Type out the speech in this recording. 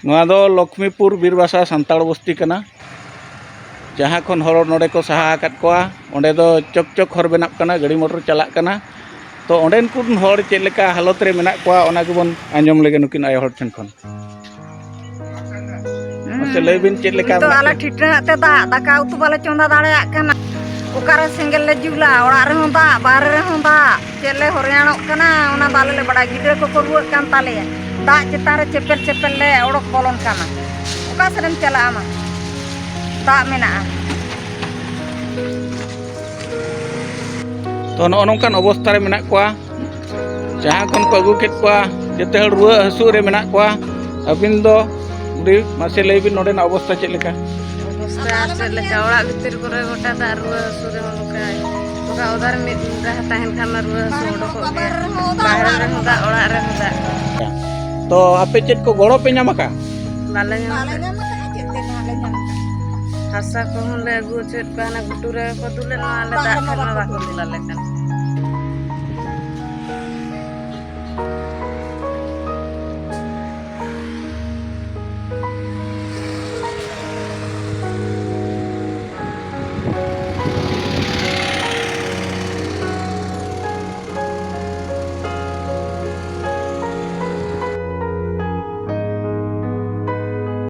नोआ दो लक्ष्मीपुर बीरबासा सान्ताड़ बस्ती कना जहाँ खन हर नोडे को सहा आकाद कोआ ओंडे दो चक चक हर बेनाब कना गाड़ी मोटर चलाक कना तो ओंडेन कुन हर चेद लेका हालत रे मेनाक कोआ ओना गेबोन आंजम लेगे नुकिन आयो हर ठेन खन मसे लय बिन चेद लेका तो आला ठिठा ते दाका उतु बाले चोंदा दाड़ेयाक कना ओकारे सेंगेल ले जुला ओड़ा रे हों दा बाहर रे हों दा चेले हरियाणोक कना ओना बाले ले बड़ा गिद्रा को रुवाक कान तालेया दा चेतान रे चेपेल चेपेल ले ओडक बोलोन कना ओका सेरेम चला आमा दा मेना तो नोनकान अवस्था रे मेनाक कोआ जहाँ खन को अगु केद कोआ जते हर रुआ हसु रे मेनाक कोआ अबिन दो बुढ़ी मसे लय बिन नोडेन अवस्था चेद लेका ओड़ा भितर करे गोटा दा रुआ हसु रे होनका ओका उधार मिद रहा ताहेन खान रुआ हसु ओडको बाहर रे होंदा ओड़ा रे होंदा तो आपे चेद को गड़ो पे नामका बाले नाम चेते नाले नाम हसा को ले अगु चेद पाना गुटुरे को दुले नाले दा खाना बाको दुला लेकन